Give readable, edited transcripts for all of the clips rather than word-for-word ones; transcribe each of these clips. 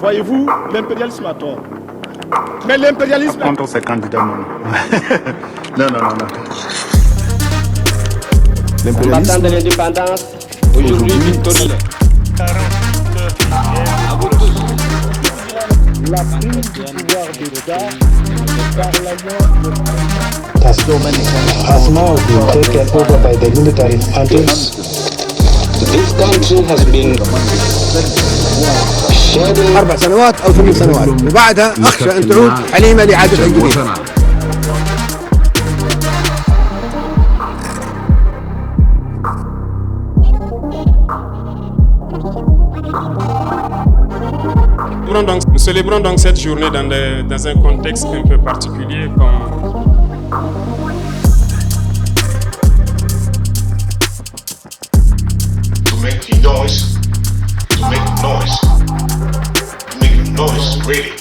Voyez-vous, l'impérialisme a tort. Mais l'impérialisme... Contre ces candidats, non. Non. Combattant de l'indépendance, aujourd'hui victorieux. À vous tous. La prise du pouvoir de l'État par la has now been taken over by the military hunters. This country has been shedding 4 سنوات أو 8 سنوات وبعدها أخشى أن تعود حليمة لإعادة الجديد. Nous célébrons donc cette journée dans un contexte un peu particulier To make noise, really.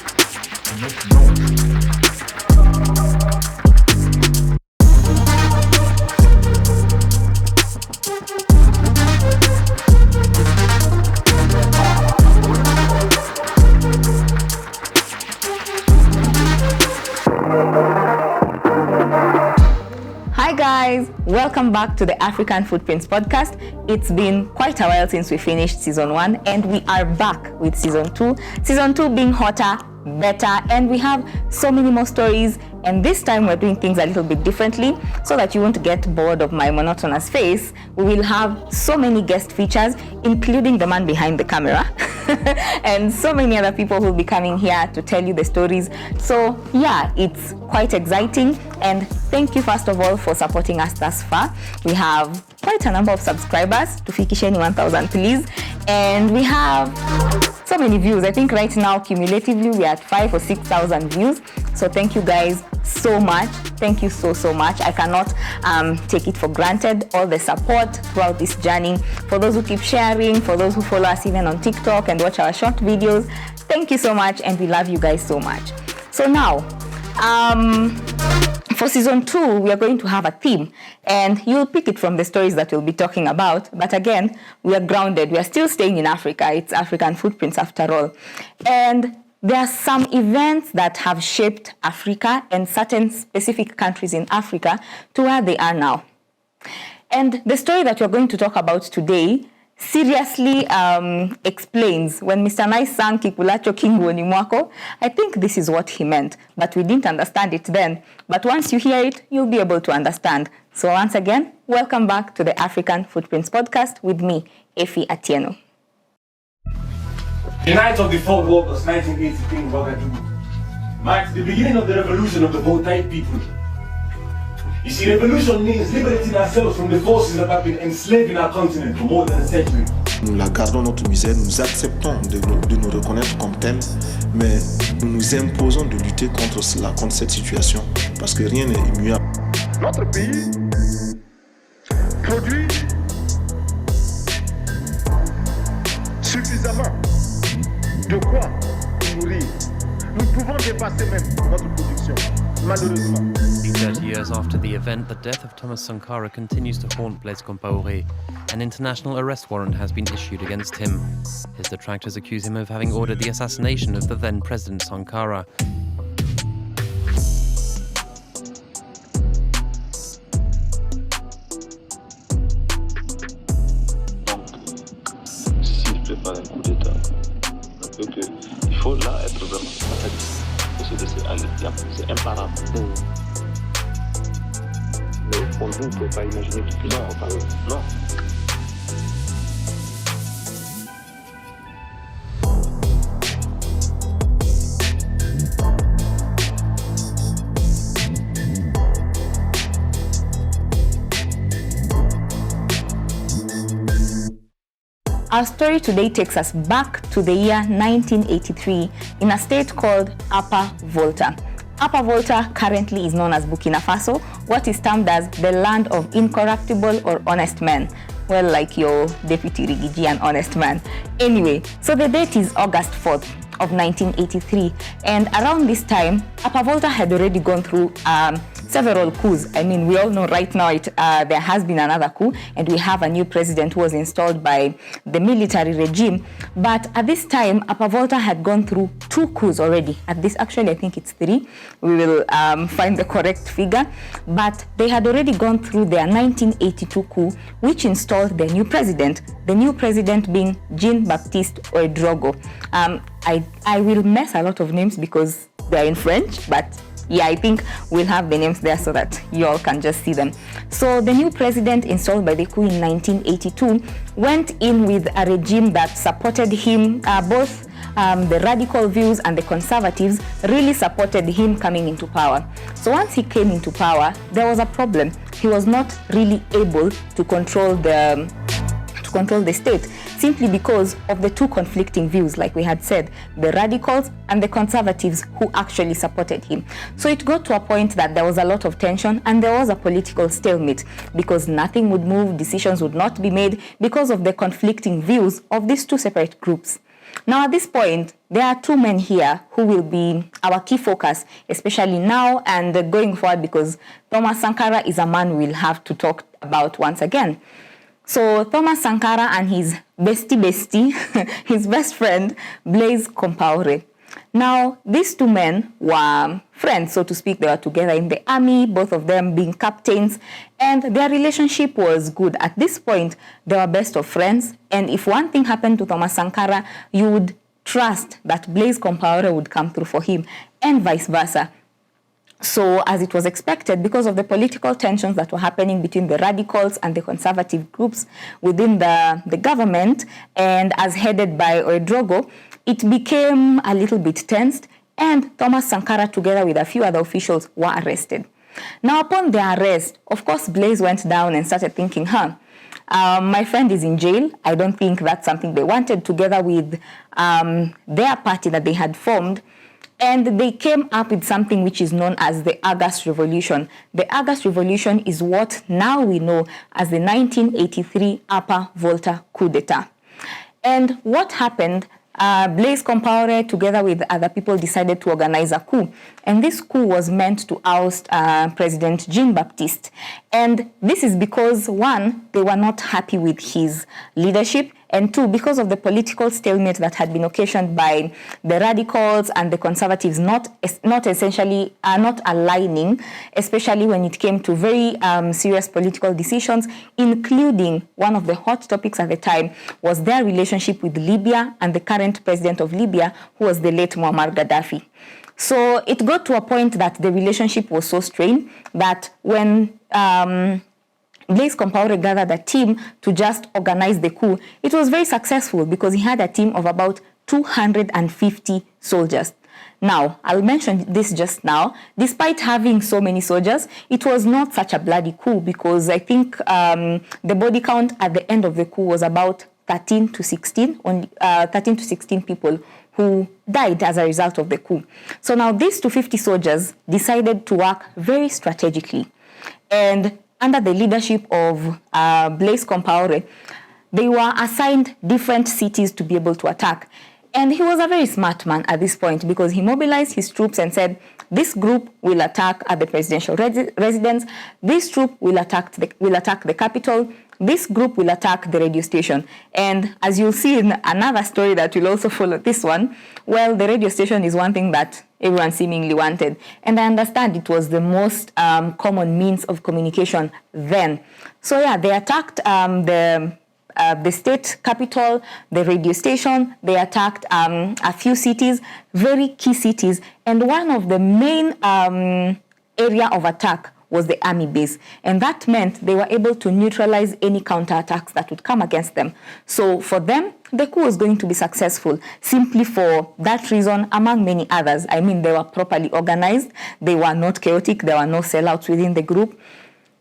Hi guys, welcome back to the African Footprints podcast. It's been quite a while since we finished season 1 and we are back with season 2. Season 2 being hotter, better, and we have so many more stories, and this time we're doing things a little bit differently so that you won't get bored of my monotonous face. We will have so many guest features, including the man behind the camera and so many other people who will be coming here to tell you the stories. So yeah, it's quite exciting, and thank you first of all for supporting us thus far. We have quite a number of subscribers, tufikisheni 1,000 please, and we have so many views. I think right now cumulatively we are at 5,000 or 6,000 views. So thank you guys so much. Thank you so much. I cannot take it for granted, all the support throughout this journey. For those who keep sharing, for those who follow us even on TikTok and watch our short videos, thank you so much, and we love you guys so much. So now, for season 2, we are going to have a theme, and you'll pick it from the stories that we'll be talking about. But again, we are grounded. We are still staying in Africa. It's African Footprints after all. And there are some events that have shaped Africa and certain specific countries in Africa to where they are now. And the story that we're going to talk about today seriously explains when Mr. Nice sang Kikulacho Kingwoni Mwako. I think this is what he meant, but we didn't understand it then. But once you hear it, you'll be able to understand. So once again, welcome back to the African Footprints podcast with me, Efi Atieno. The night of the 4th of August 1983 in Ouagadougou marks the beginning of the revolution of the Volta people. You see, revolution means liberating ourselves from the forces that have been enslaving our continent for more than a century. Nous la gardons notre misère, nous acceptons de nous reconnaître comme tels, mais nous nous imposons de lutter contre cela, contre cette situation, parce que rien n'est immuable. Notre pays produit suffisamment de quoi nourrir. Nous pouvons dépasser même notre production, malheureusement. 30 years after the event, the death of Thomas Sankara continues to haunt Blaise Compaoré. An international arrest warrant has been issued against him. His detractors accuse him of having ordered the assassination of the then President Sankara. Il faut là être vraiment fataliste et se laisser aller. C'est imparable. Mais au fond de vous, vous ne pouvez pas imaginer qu'il puisse en parler. Non. Our story today takes us back to the year 1983 in a state called Upper Volta. Upper Volta currently is known as Burkina Faso, what is termed as the land of incorruptible or honest men. Well, like your Deputy Rigiji, an honest man. Anyway, so the date is August 4th of 1983, and around this time, Upper Volta had already gone through several coups. I mean, we all know right now there has been another coup, and we have a new president who was installed by the military regime. But at this time, Upper Volta had gone through 2 coups already. Actually, I think it's 3. We will find the correct figure. But they had already gone through their 1982 coup, which installed their new president. The new president being Jean-Baptiste Ouedraogo. I will mess a lot of names because they're in French, but yeah, I think we'll have the names there so that you all can just see them. So the new president installed by the coup in 1982 went in with a regime that supported him, both the radical views and the conservatives really supported him coming into power. So once he came into power, there was a problem. He was not really able to control the state, simply because of the 2 conflicting views, like we had said, the radicals and the conservatives who actually supported him. So it got to a point that there was a lot of tension and there was a political stalemate because nothing would move, decisions would not be made because of the conflicting views of these 2 separate groups. Now at this point, there are 2 men here who will be our key focus, especially now and going forward, because Thomas Sankara is a man we'll have to talk about once again. So Thomas Sankara and his bestie, his best friend, Blaise Compaoré. Now, these 2 men were friends, so to speak. They were together in the army, both of them being captains, and their relationship was good. At this point, they were best of friends, and if one thing happened to Thomas Sankara, you would trust that Blaise Compaoré would come through for him, and vice versa. So, as it was expected, because of the political tensions that were happening between the radicals and the conservative groups within the government, and as headed by Ouedraogo, it became a little bit tensed, and Thomas Sankara, together with a few other officials, were arrested. Now, upon their arrest, of course, Blaise went down and started thinking, my friend is in jail. I don't think that's something they wanted, together with their party that they had formed. And they came up with something which is known as the August Revolution. The August Revolution is what now we know as the 1983 Upper Volta coup d'etat. And what happened, Blaise Compaoré, together with other people, decided to organize a coup. And this coup was meant to oust President Jean-Baptiste. And this is because, 1, they were not happy with his leadership, and 2, because of the political stalemate that had been occasioned by the radicals and the conservatives not aligning, especially when it came to very serious political decisions, including one of the hot topics at the time was their relationship with Libya and the current president of Libya, who was the late Muammar Gaddafi. So it got to a point that the relationship was so strained that when Blaise Compaoré gathered a team to just organize the coup, it was very successful because he had a team of about 250 soldiers. Now, I'll mention this just now. Despite having so many soldiers, it was not such a bloody coup because I think the body count at the end of the coup was about 13 to 16 people who died as a result of the coup. So now these 250 soldiers decided to work very strategically. And under the leadership of Blaise Compaoré, they were assigned different cities to be able to attack. And he was a very smart man at this point because he mobilized his troops and said, this group will attack at the presidential residence, this troop will attack the capital, this group will attack the radio station. And as you'll see in another story that will also follow this one, well, the radio station is one thing that everyone seemingly wanted. And I understand it was the most common means of communication then. So yeah, they attacked the state capital, the radio station. They attacked a few cities, very key cities. And one of the main area of attack was the army base. And that meant they were able to neutralize any counterattacks that would come against them. So for them, the coup was going to be successful simply for that reason, among many others. I mean, they were properly organized. They were not chaotic. There were no sellouts within the group.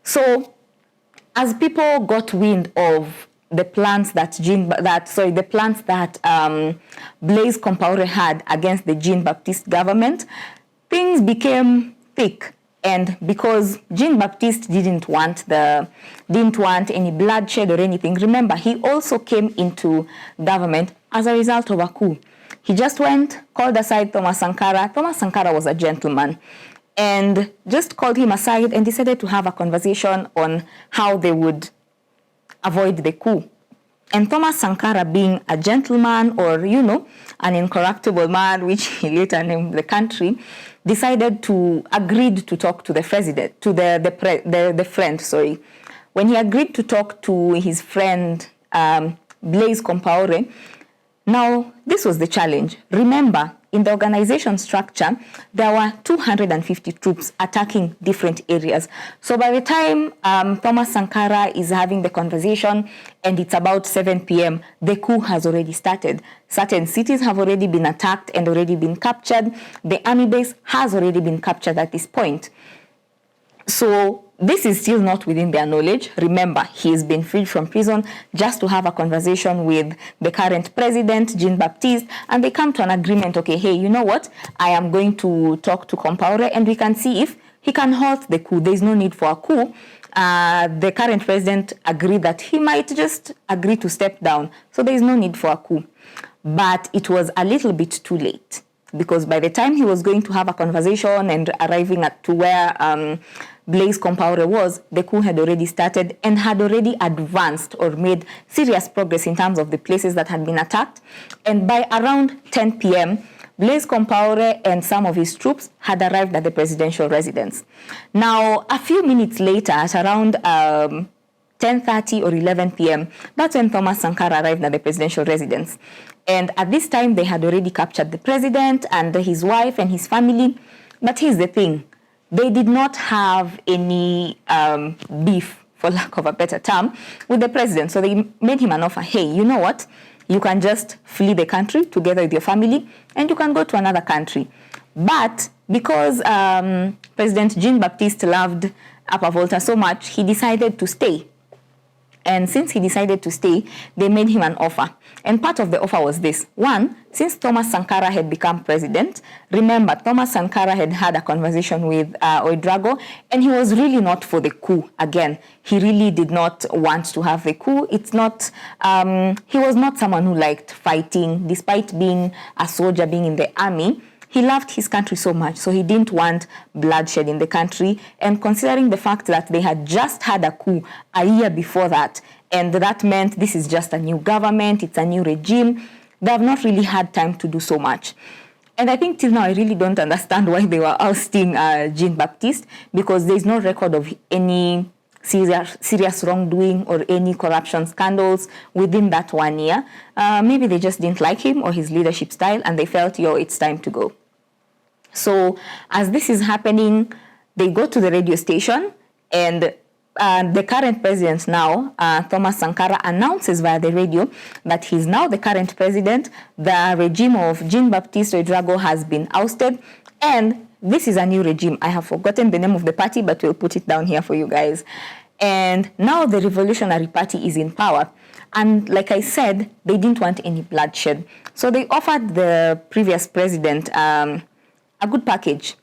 So as people got wind of the plans that Blaise Compaoré had against the Jean-Baptiste government, things became thick. And because Jean-Baptiste didn't want any bloodshed or anything, remember, he also came into government as a result of a coup. He just went, called aside Thomas Sankara. Thomas Sankara was a gentleman. and just called him aside and decided to have a conversation on how they would avoid the coup. And Thomas Sankara, being a gentleman or, an incorruptible man, which he later named the country, decided to agreed to talk to the president, to the friend. When he agreed to talk to his friend, Blaise Compaoré, now this was the challenge. Remember, in the organization structure, there were 250 troops attacking different areas. So by the time Thomas Sankara is having the conversation and it's about 7 p.m., the coup has already started. Certain cities have already been attacked and already been captured. The army base has already been captured at this point. So this is still not within their knowledge. Remember, he has been freed from prison just to have a conversation with the current president, Jean-Baptiste, and they come to an agreement, okay, hey, you know what? I am going to talk to Compaoré and we can see if he can halt the coup. There is no need for a coup. The current president agreed that he might just agree to step down. So there is no need for a coup. But it was a little bit too late, because by the time he was going to have a conversation and arriving to where Blaise Compaoré was, the coup had already started and had already advanced or made serious progress in terms of the places that had been attacked. And by around 10 p.m., Blaise Compaoré and some of his troops had arrived at the presidential residence. Now, a few minutes later, at around 10:30 or 11 p.m., that's when Thomas Sankara arrived at the presidential residence. And at this time, they had already captured the president and his wife and his family. But here's the thing. They did not have any beef, for lack of a better term, with the president. So they made him an offer. Hey, you know what? You can just flee the country together with your family and you can go to another country. But because President Jean-Baptiste loved Upper Volta so much, he decided to stay. And since he decided to stay, they made him an offer. And part of the offer was this. One, since Thomas Sankara had become president, remember, Thomas Sankara had had a conversation with Ouedraogo, and he was really not for the coup again. He really did not want to have the coup. It's not, he was not someone who liked fighting, despite being a soldier, being in the army. He loved his country so much, so he didn't want bloodshed in the country. And considering the fact that they had just had a coup a year before that, and that meant this is just a new government, it's a new regime, they have not really had time to do so much. And I think till now I really don't understand why they were ousting Jean-Baptiste, because there's no record of any serious wrongdoing or any corruption scandals within that 1 year. Maybe they just didn't like him or his leadership style, and they felt, it's time to go. So as this is happening, they go to the radio station, and the current president now, Thomas Sankara, announces via the radio that he's now the current president. The regime of Jean-Baptiste Ouedraogo has been ousted, and this is a new regime. I have forgotten the name of the party, but we'll put it down here for you guys. And now the Revolutionary Party is in power. And like I said, they didn't want any bloodshed. So they offered the previous president a good package.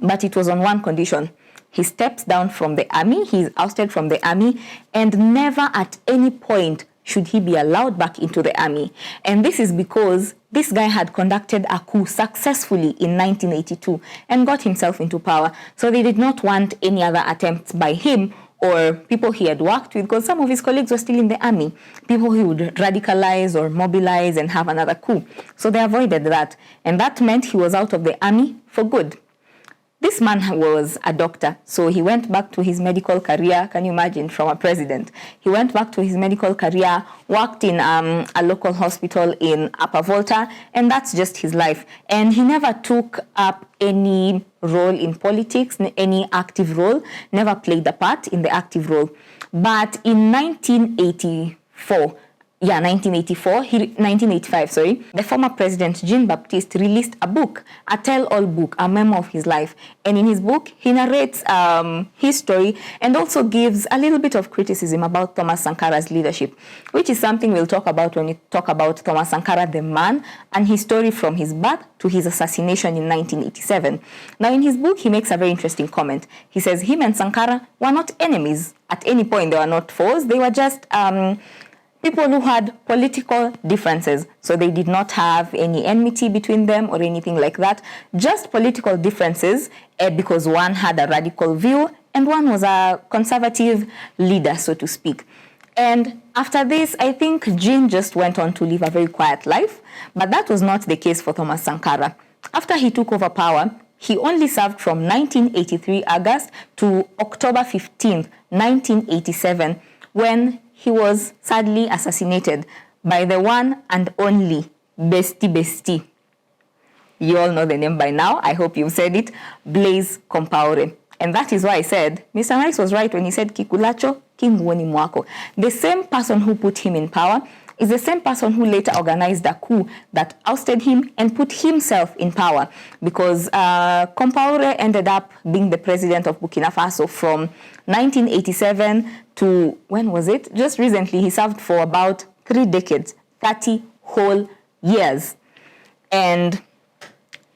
But it was on one condition. He steps down from the army, he's ousted from the army, and never at any point should he be allowed back into the army. And this is because this guy had conducted a coup successfully in 1982 and got himself into power. So they did not want any other attempts by him or people he had worked with, because some of his colleagues were still in the army, people he would radicalize or mobilize and have another coup. So they avoided that. And that meant he was out of the army for good. This man was a doctor, so he went back to his medical career. Can you imagine, from a president? He went back to his medical career, worked in a local hospital in Upper Volta, and that's just his life. And he never took up any role in politics, any active role, never played a part in the active role. But in 1985, the former president Jean-Baptiste released a book, a tell-all book, a memoir of his life. And in his book, he narrates his story and also gives a little bit of criticism about Thomas Sankara's leadership, which is something we'll talk about when we talk about Thomas Sankara, the man, and his story from his birth to his assassination in 1987. Now, in his book, he makes a very interesting comment. He says him and Sankara were not enemies. At any point, they were not foes. They were just people who had political differences. So they did not have any enmity between them or anything like that. Just political differences because one had a radical view and one was a conservative leader, so to speak. And after this, I think Jean just went on to live a very quiet life. But that was not the case for Thomas Sankara. After he took over power, he only served from 1983 August to October 15, 1987, when he was sadly assassinated by the one and only Bestie. You all know the name by now. I hope you've said it. Blaise Compaoré. And that is why I said, Mr. Rice was right when he said, Kikulacho, kinguoni mwako. The same person who put him in power is the same person who later organized a coup that ousted him and put himself in power, because Compaoré ended up being the president of Burkina Faso from 1987 to, when was it? Just recently, he served for about 3 decades, 30 whole years. And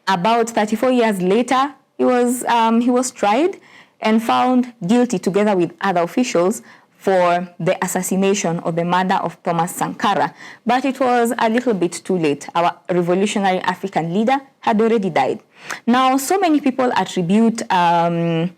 about 34 years later, he was tried and found guilty together with other officials for the assassination or the murder of Thomas Sankara. But it was a little bit too late. Our revolutionary African leader had already died. Now, so many people attribute Thomas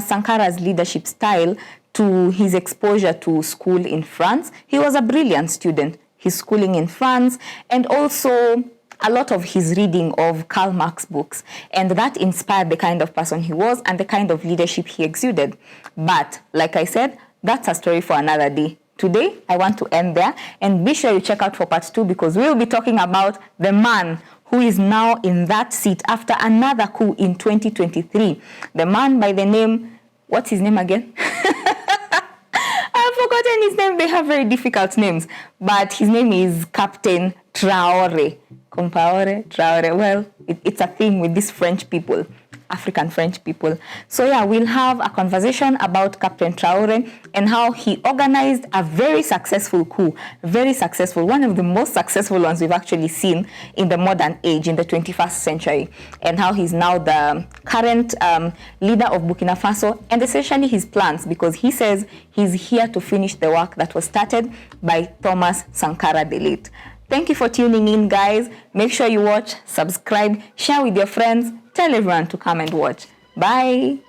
Sankara's leadership style to his exposure to school in France. He was a brilliant student. His schooling in France, and also a lot of his reading of Karl Marx books, and that inspired the kind of person he was and the kind of leadership he exuded. But like I said, that's a story for another day. Today, I want to end there, and be sure you check out for part 2, because we'll be talking about the man who is now in that seat after another coup in 2023. The man by the name, what's his name again? I've forgotten his name. They have very difficult names, but his name is Captain Traoré. Traoré. Well, it's a thing with these French people, African French people. So yeah, we'll have a conversation about Captain Traoré and how he organized a very successful coup, very successful, one of the most successful ones we've actually seen in the modern age, in the 21st century, and how he's now the current leader of Burkina Faso, and essentially his plans, because he says he's here to finish the work that was started by Thomas Sankara the late. Thank you for tuning in, guys. Make sure you watch, subscribe, share with your friends, tell everyone to come and watch. Bye.